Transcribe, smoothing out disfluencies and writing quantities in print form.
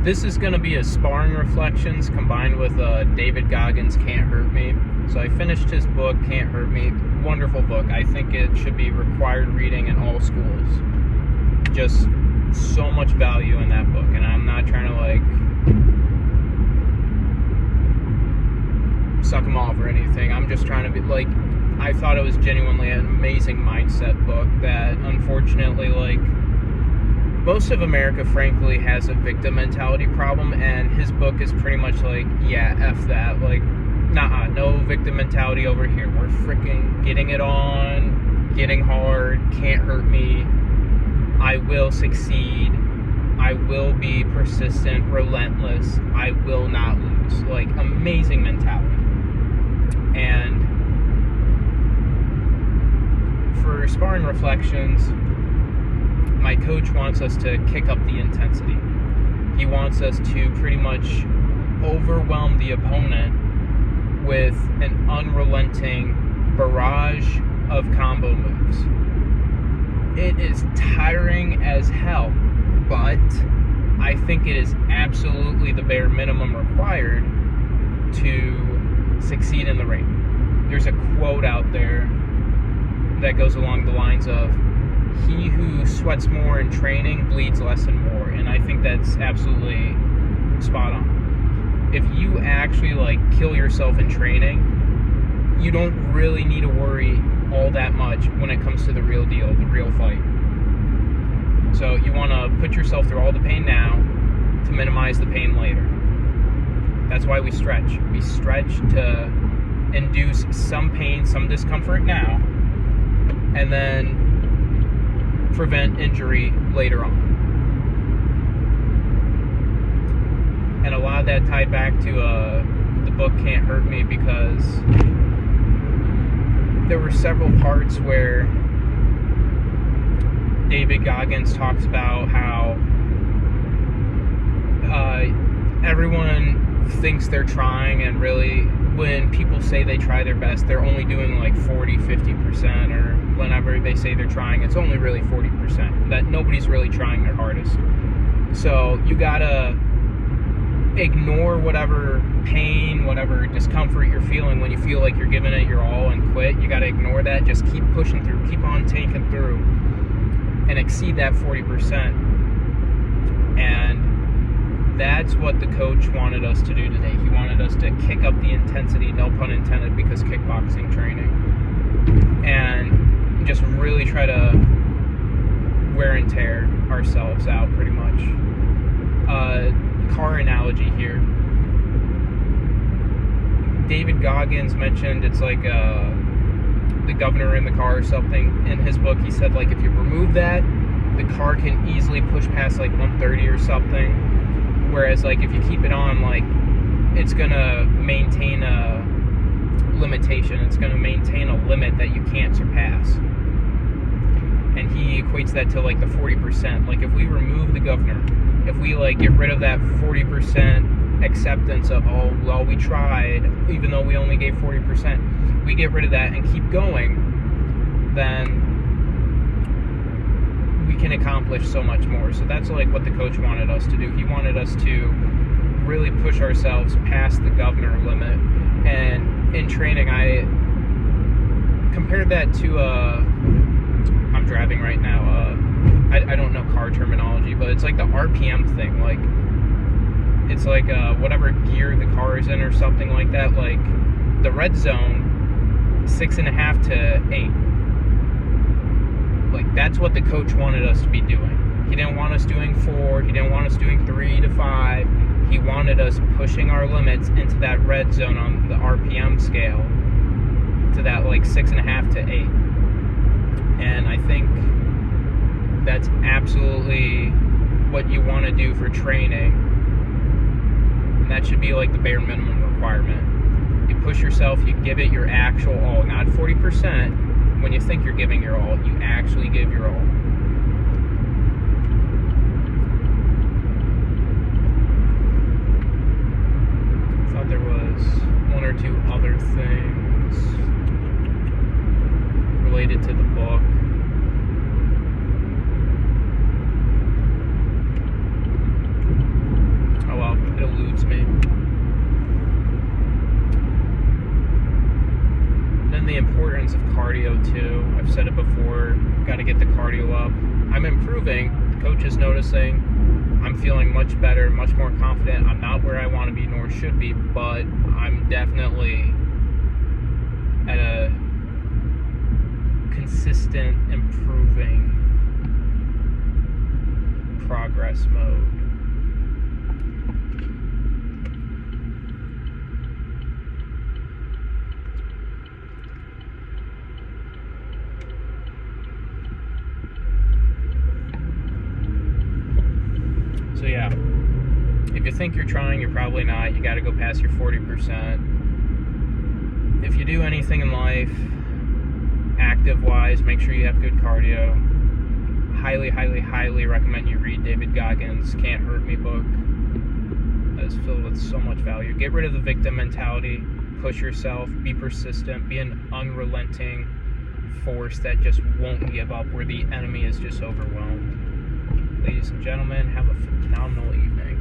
This is going to be a Sparring Reflections combined with David Goggins' Can't Hurt Me. So I finished his book, Can't Hurt Me. Wonderful book. I think it should be required reading in all schools. Just so much value in that book. And I'm not trying to suck him off or anything. I'm just trying to be I thought it was genuinely an amazing mindset book that unfortunately most of America, frankly, has a victim mentality problem, and his book is pretty much yeah, F that. Nah, no victim mentality over here. We're freaking getting it on, getting hard, can't hurt me. I will succeed. I will be persistent, relentless. I will not lose. Amazing mentality. And for Sparring Reflections, my coach wants us to kick up the intensity. He wants us to pretty much overwhelm the opponent with an unrelenting barrage of combo moves. It is tiring as hell, but I think it is absolutely the bare minimum required to succeed in the ring. There's a quote out there that goes along the lines of, "He who sweats more in training bleeds less in war," and I think that's absolutely spot on. If you actually kill yourself in training, you don't really need to worry all that much when it comes to the real deal, the real fight. So you want to put yourself through all the pain now to minimize the pain later. That's why we stretch. We stretch to induce some pain, some discomfort now, and then prevent injury later on. And a lot of that tied back to the book Can't Hurt Me, because there were several parts where David Goggins talks about how everyone thinks they're trying, and really when people say they try their best, they're only doing 40, 50%, or whenever they say they're trying, it's only really 40%. That nobody's really trying their hardest. So you gotta ignore whatever pain, whatever discomfort you're feeling when you feel like you're giving it your all and quit. You gotta ignore that. Just keep pushing through, keep on taking through, and exceed that 40%. And that's what the coach wanted us to do today. He wanted us to kick up the intensity, no pun intended, because kickboxing training, and just really try to wear and tear ourselves out pretty much. Car analogy here. David Goggins mentioned it's the governor in the car or something. In his book, he said if you remove that, the car can easily push past 130 or something. Whereas if you keep it on, it's gonna maintain a limitation. It's gonna maintain a limit that you can't surpass. And he equates that to the 40%. If we remove the governor, if we get rid of that 40% acceptance of, oh well, we tried, even though we only gave 40%, we get rid of that and keep going, then we can accomplish so much more. So that's what the coach wanted us to do. He wanted us to really push ourselves past the governor limit. And in training, I compared that to I'm driving right now, I don't know car terminology, but it's the RPM thing. It's whatever gear the car is in or something like that. The red zone, 6.5 to 8. That's what the coach wanted us to be doing. He didn't want us doing 4. He didn't want us doing 3 to 5. He wanted us pushing our limits into that red zone on the RPM scale to that 6.5 to 8. And I think that's absolutely what you want to do for training. And that should be the bare minimum requirement. You push yourself, you give it your actual all, not 40%. When you think you're giving your all, you actually give your all. I thought there was one or two other things related to the book. Oh well, it eludes me. Then the importance of cardio too. I've said it before, got to get the cardio up. I'm improving, coach is noticing. I'm feeling much better, much more confident. I'm not where I want to be nor should be, but I'm definitely at a consistent improving progress mode. So yeah, if you think you're trying, you're probably not. You got to go past your 40%. If you do anything in life, active-wise, make sure you have good cardio. Highly, highly, highly recommend you read David Goggins' Can't Hurt Me book. That is filled with so much value. Get rid of the victim mentality. Push yourself. Be persistent. Be an unrelenting force that just won't give up, where the enemy is just overwhelmed. Ladies and gentlemen, have a phenomenal evening.